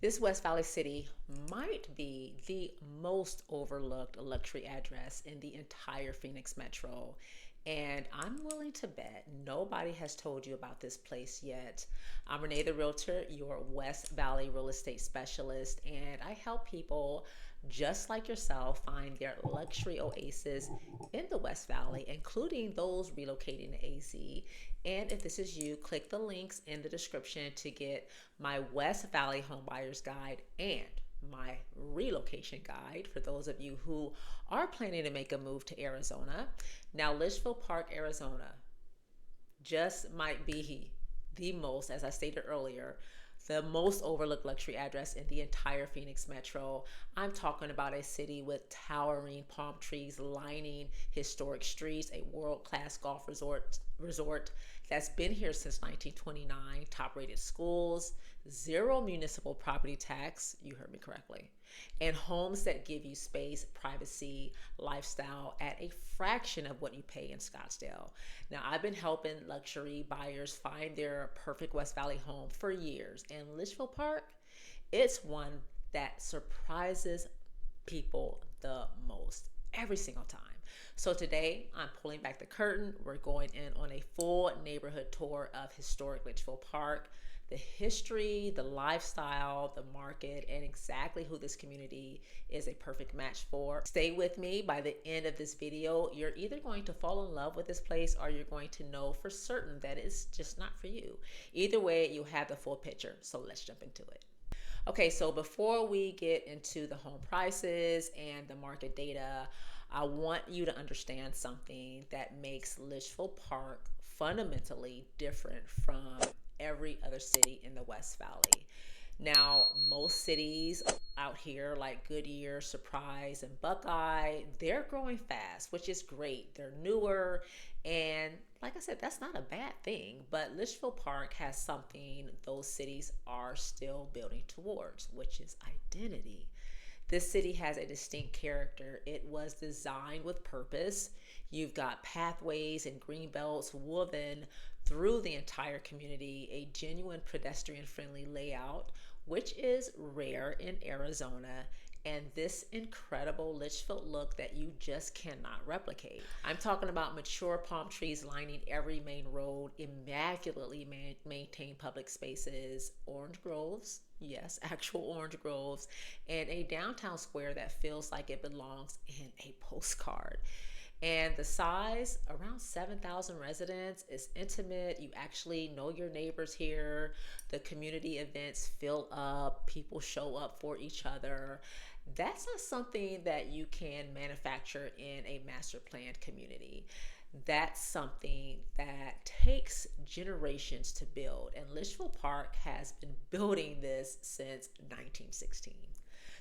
This West Valley city might be the most overlooked luxury address in the entire Phoenix metro. And I'm willing to bet nobody has told you about this place yet. I'm Renee the Realtor, your West Valley real estate specialist, and I help people just like yourself find their luxury oasis in the West Valley, including those relocating to AZ. And if this is you, click the links in the description to get my West Valley Homebuyers Guide and my relocation guide for those of you who are planning to make a move to Arizona. Now, Litchfield Park, Arizona, just might be the most, as I stated earlier, the most overlooked luxury address in the entire Phoenix metro. I'm talking about a city with towering palm trees lining historic streets, a world-class golf resort that's been here since 1929, top-rated schools, zero municipal property tax, you heard me correctly, and homes that give you space, privacy, lifestyle at a fraction of what you pay in Scottsdale. Now, I've been helping luxury buyers find their perfect West Valley home for years, and Litchfield Park, it's one that surprises people the most every single time. So today I'm pulling back the curtain. We're going in on a full neighborhood tour of historic Litchfield Park, the history, the lifestyle, the market, and exactly who this community is a perfect match for. Stay with me. By the end of this video, you're either going to fall in love with this place or you're going to know for certain that it's just not for you. Either way, you have the full picture. So let's jump into it. Okay, so before we get into the home prices and the market data, I want you to understand something that makes Litchfield Park fundamentally different from every other city in the West Valley. Now, most cities out here like Goodyear, Surprise, and Buckeye, they're growing fast, which is great. They're newer, and like I said, that's not a bad thing. But Litchfield Park has something those cities are still building towards, which is identity. This city has a distinct character. It was designed with purpose. You've got pathways and green belts woven through the entire community, a genuine pedestrian friendly layout, which is rare in Arizona, and this incredible Litchfield look that you just cannot replicate. I'm talking about mature palm trees lining every main road, immaculately maintained public spaces, orange groves, yes, actual orange groves, and a downtown square that feels like it belongs in a postcard. And the size, around 7,000 residents, is intimate. You actually know your neighbors here. The community events fill up, people show up for each other. That's not something that you can manufacture in a master planned community. That's something that takes generations to build. And Litchfield Park has been building this since 1916.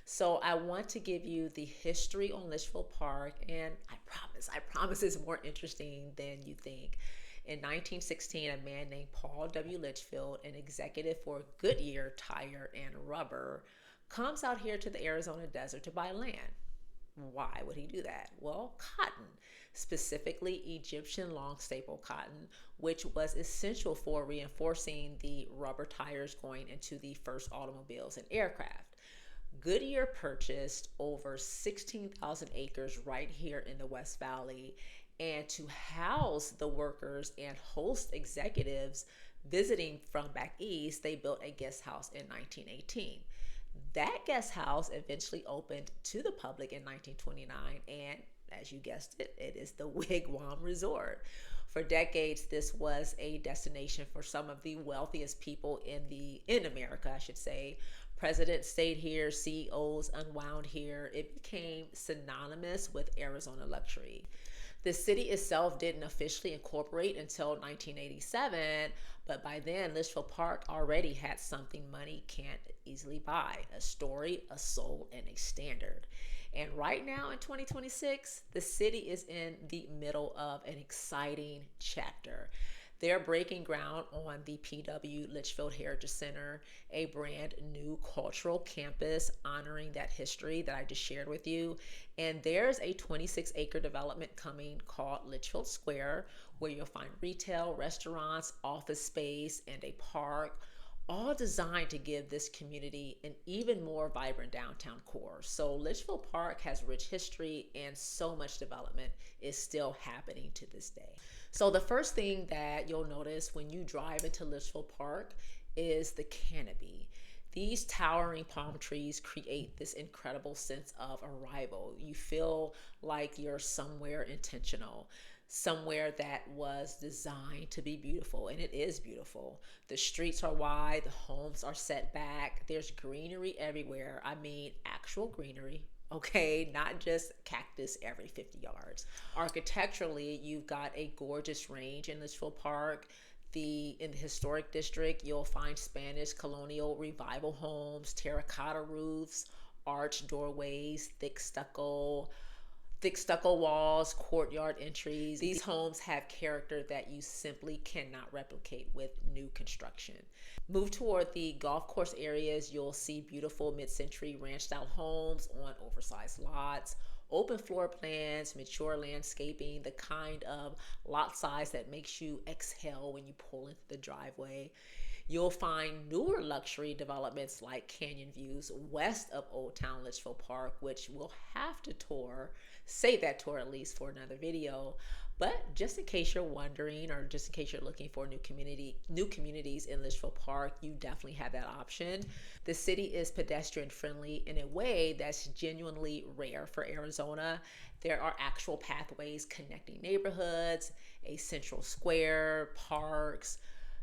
So I want to give you the history on Litchfield Park, and I promise it's more interesting than you think. In 1916, a man named Paul W. Litchfield, an executive for Goodyear Tire and Rubber, comes out here to the Arizona desert to buy land. Why would he do that? Well, cotton, specifically Egyptian long staple cotton, which was essential for reinforcing the rubber tires going into the first automobiles and aircraft. Goodyear purchased over 16,000 acres right here in the West Valley. And to house the workers and host executives visiting from back east, they built a guest house in 1918. That guest house eventually opened to the public in 1929, and as you guessed it, it is the Wigwam Resort. For decades, this was a destination for some of the wealthiest people in America, I should say. Presidents stayed here, CEOs unwound here. It became synonymous with Arizona luxury. The city itself didn't officially incorporate until 1987, but by then, Litchfield Park already had something money can't easily buy: a story, a soul, and a standard. And right now in 2026, the city is in the middle of an exciting chapter. They're breaking ground on the PW Litchfield Heritage Center, a brand new cultural campus honoring that history that I just shared with you. And there's a 26-acre development coming called Litchfield Square, where you'll find retail, restaurants, office space, and a park, all designed to give this community an even more vibrant downtown core. So Litchfield Park has rich history and so much development is still happening to this day. So the first thing that you'll notice when you drive into Litchfield Park is the canopy. These towering palm trees create this incredible sense of arrival. You feel like you're somewhere intentional, somewhere that was designed to be beautiful, and it is beautiful. The streets are wide, the homes are set back, there's greenery everywhere. I mean, actual greenery. Okay, not just cactus every 50 yards. Architecturally, you've got a gorgeous range in Litchfield Park. In the historic district, you'll find Spanish colonial revival homes, terracotta roofs, arched doorways, thick stucco walls, courtyard entries. These homes have character that you simply cannot replicate with new construction. Move toward the golf course areas, you'll see beautiful mid-century ranch-style homes on oversized lots, open floor plans, mature landscaping, the kind of lot size that makes you exhale when you pull into the driveway. You'll find newer luxury developments like Canyon Views west of Old Town Litchfield Park, which we'll have to tour, save that tour at least for another video. But just in case you're wondering, or just in case you're looking for new communities in Litchfield Park, you definitely have that option. The city is pedestrian friendly in a way that's genuinely rare for Arizona. There are actual pathways connecting neighborhoods, a central square, parks.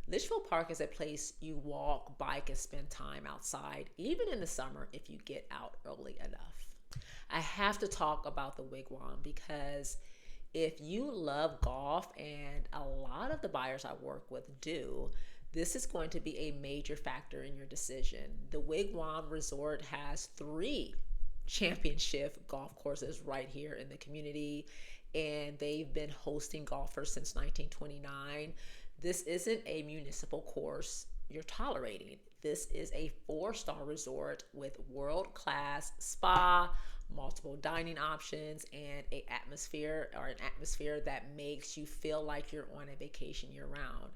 Litchfield Park is a place you walk, bike, and spend time outside, even in the summer if you get out early enough. I have to talk about the Wigwam because if you love golf, and a lot of the buyers I work with do, this is going to be a major factor in your decision. The Wigwam Resort has 3 championship golf courses right here in the community, and they've been hosting golfers since 1929. This isn't a municipal course you're tolerating. This is a 4-star resort with world-class spa, multiple dining options, and an atmosphere that makes you feel like you're on a vacation year-round.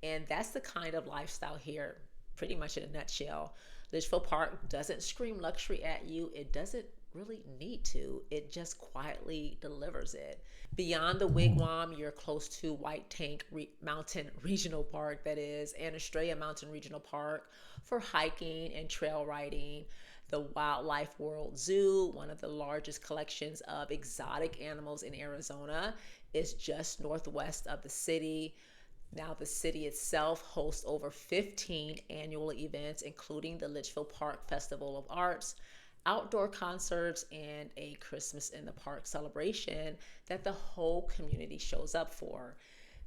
And that's the kind of lifestyle here, pretty much in a nutshell. Litchfield Park doesn't scream luxury at you. It doesn't really need to. It just quietly delivers it. Beyond the Wigwam, you're close to White Tank Mountain Regional Park, that is, and Estrella Mountain Regional Park for hiking and trail riding. The Wildlife World Zoo, one of the largest collections of exotic animals in Arizona, is just northwest of the city. Now, the city itself hosts over 15 annual events, including the Litchfield Park Festival of Arts, outdoor concerts, and a Christmas in the Park celebration that the whole community shows up for.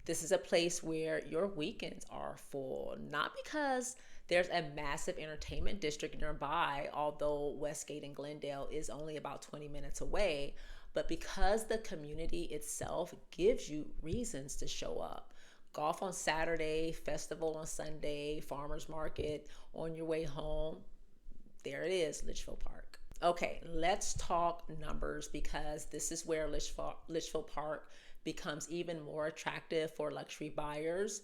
This is a place where your weekends are full, not because there's a massive entertainment district nearby, although Westgate and Glendale is only about 20 minutes away, but because the community itself gives you reasons to show up. Golf on Saturday, festival on Sunday, farmers market on your way home. There it is, Litchfield Park. Okay, let's talk numbers because this is where Litchfield Park becomes even more attractive for luxury buyers.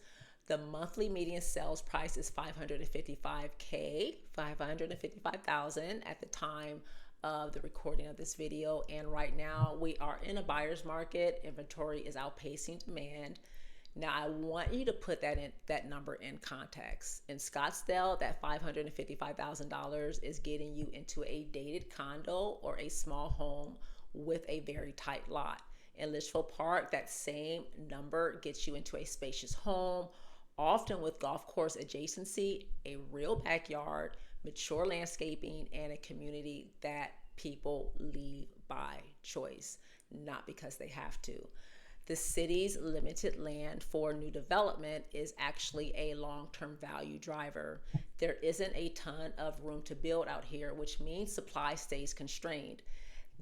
The monthly median sales price is $555,000 at the time of the recording of this video. And right now we are in a buyer's market. Inventory is outpacing demand. Now, I want you to put that number in context. In Scottsdale, that $555,000 is getting you into a dated condo or a small home with a very tight lot. In Litchfield Park, that same number gets you into a spacious home, often with golf course adjacency, a real backyard, mature landscaping, and a community that people leave by choice, not because they have to. The city's limited land for new development is actually a long-term value driver. There isn't a ton of room to build out here, which means supply stays constrained.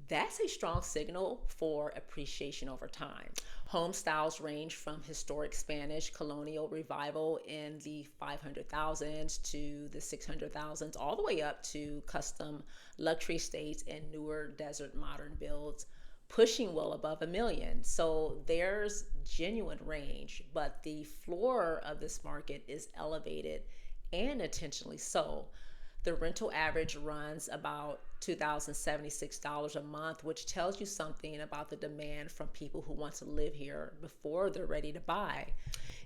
That's a strong signal for appreciation over time. Home styles range from historic Spanish colonial revival in the 500,000s to the 600,000s, all the way up to custom luxury estates and newer desert modern builds, pushing well above $1 million. So there's genuine range, but the floor of this market is elevated and intentionally so. The rental average runs about $2,076 a month, which tells you something about the demand from people who want to live here before they're ready to buy.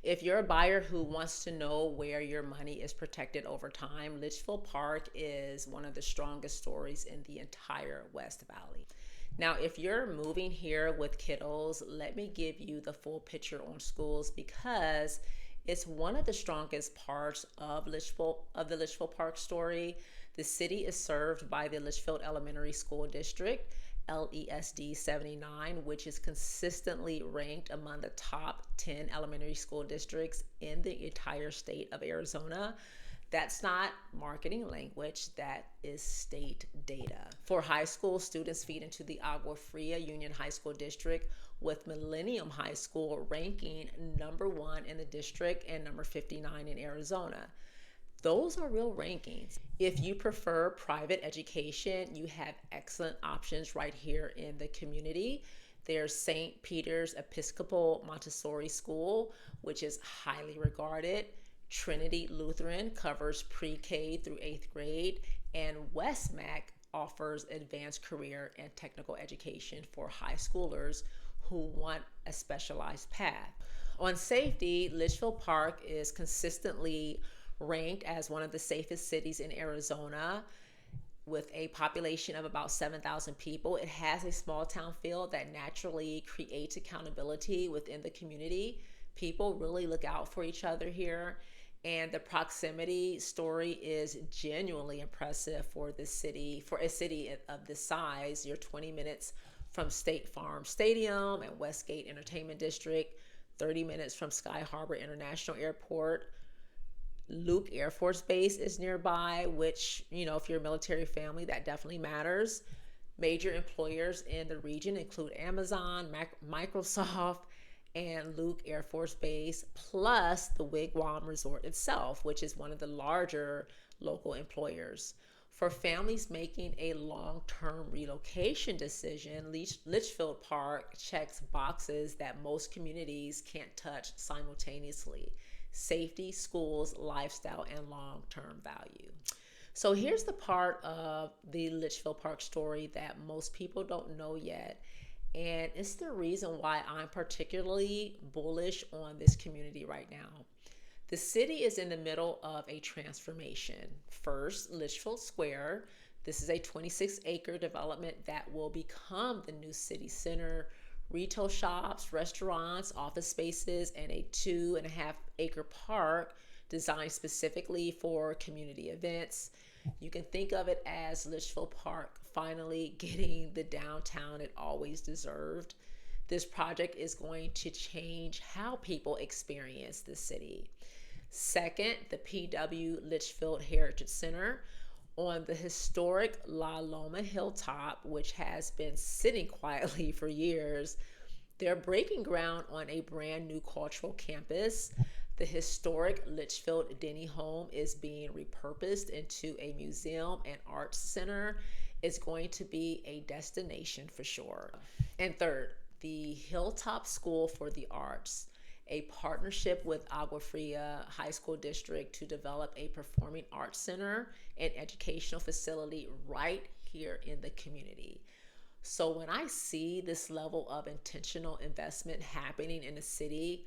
If you're a buyer who wants to know where your money is protected over time, Litchfield Park is one of the strongest stories in the entire West Valley. Now, if you're moving here with kiddos, let me give you the full picture on schools because it's one of the strongest parts of the Litchfield Park story. The city is served by the Litchfield Elementary School District, LESD 79, which is consistently ranked among the top 10 elementary school districts in the entire state of Arizona. That's not marketing language, that is state data. For high school, students feed into the Agua Fria Union High School District, with Millennium High School ranking number 1 in the district and number 59 in Arizona. Those are real rankings. If you prefer private education, you have excellent options right here in the community. There's St. Peter's Episcopal Montessori School, which is highly regarded. Trinity Lutheran covers pre-K through 8th grade, and Westmac offers advanced career and technical education for high schoolers who want a specialized path. On safety, Litchfield Park is consistently ranked as one of the safest cities in Arizona. With a population of about 7,000 people, it has a small town feel that naturally creates accountability within the community. People really look out for each other here, and the proximity story is genuinely impressive for this city. For a city of this size, you're 20 minutes from State Farm Stadium and Westgate Entertainment District, 30 minutes from Sky Harbor International Airport. Luke Air Force Base is nearby, which, if you're a military family, that definitely matters. Major employers in the region include Amazon, Microsoft, and Luke Air Force Base, plus the Wigwam Resort itself, which is one of the larger local employers. For families making a long-term relocation decision, Litchfield Park checks boxes that most communities can't touch simultaneously: safety, schools, lifestyle, and long-term value. So here's the part of the Litchfield Park story that most people don't know yet, and it's the reason why I'm particularly bullish on this community right now. The city is in the middle of a transformation. First, Litchfield Square. This is a 26-acre development that will become the new city center. Retail shops, restaurants, office spaces, and a 2.5-acre park designed specifically for community events. You can think of it as Litchfield Park finally getting the downtown it always deserved. This project is going to change how people experience the city. Second, the PW Litchfield Heritage Center on the historic La Loma Hilltop, which has been sitting quietly for years. They're breaking ground on a brand new cultural campus. The historic Litchfield Denny home is being repurposed into a museum and arts center. It's going to be a destination for sure. And third, the Hilltop School for the Arts, a partnership with Agua Fria High School District to develop a performing arts center and educational facility right here in the community. So when I see this level of intentional investment happening in the city,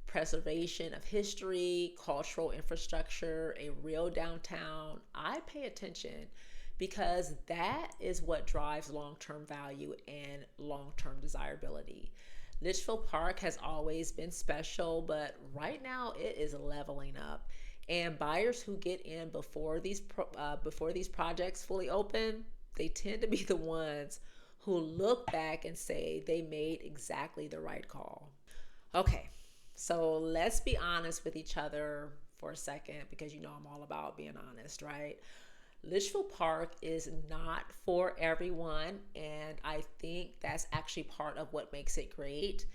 preservation of history, cultural infrastructure, a real downtown, I pay attention because that is what drives long-term value and long-term desirability. Litchfield Park has always been special, but right now it is leveling up. And buyers who get in before these projects fully open, they tend to be the ones who look back and say they made exactly the right call. Okay, so let's be honest with each other for a second, because I'm all about being honest, right? Litchfield Park is not for everyone, and I think that's actually part of what makes it great.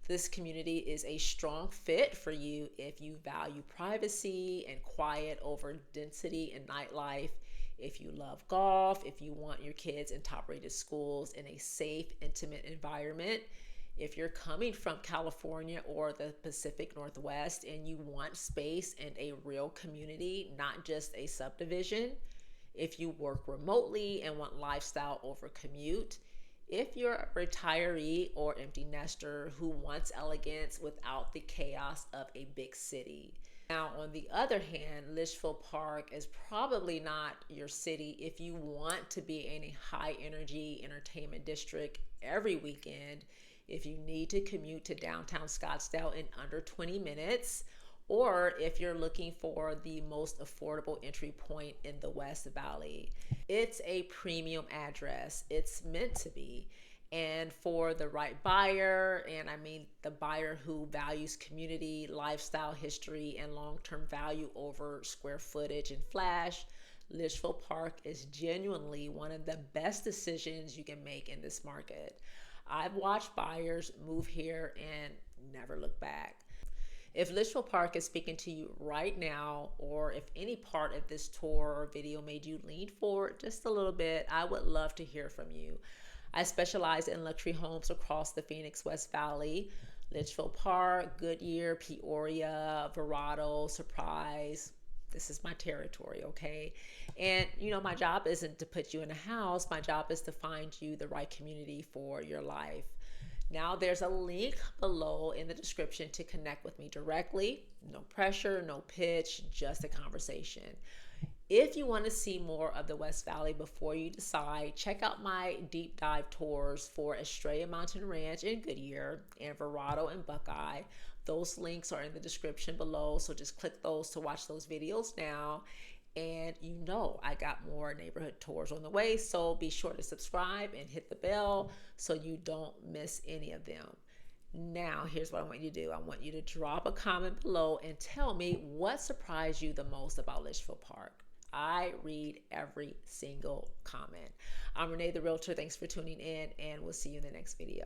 This community is a strong fit for you if you value privacy and quiet over density and nightlife, if you love golf, if you want your kids in top-rated schools in a safe, intimate environment, If you're coming from California or the Pacific Northwest and you want space and a real community, not just a subdivision, if you work remotely and want lifestyle over commute, if you're a retiree or empty nester who wants elegance without the chaos of a big city. Now, on the other hand, Litchfield Park is probably not your city if you want to be in a high energy entertainment district every weekend, if you need to commute to downtown Scottsdale in under 20 minutes, or if you're looking for the most affordable entry point in the West Valley. It's a premium address. It's meant to be. And for the right buyer, and I mean the buyer who values community, lifestyle, history, and long term value over square footage and flash, Litchfield Park is genuinely one of the best decisions you can make in this market. I've watched buyers move here and never look back. If Litchfield Park is speaking to you right now, or if any part of this tour or video made you lean forward just a little bit, I would love to hear from you. I specialize in luxury homes across the Phoenix West Valley, Litchfield Park, Goodyear, Peoria, Verrado, Surprise. This is my territory, okay? And my job isn't to put you in a house. My job is to find you the right community for your life. Now, there's a link below in the description to connect with me directly. No pressure, no pitch, just a conversation. If you want to see more of the West Valley before you decide, check out my deep dive tours for Estrella Mountain Ranch in Goodyear and Verrado and Buckeye. Those links are in the description below, so just click those to watch those videos now. And I got more neighborhood tours on the way, so be sure to subscribe and hit the bell so you don't miss any of them. Now, here's what I want you to do. I want you to drop a comment below and tell me what surprised you the most about Litchfield Park. I read every single comment. I'm Renee the Realtor. Thanks for tuning in, and we'll see you in the next video.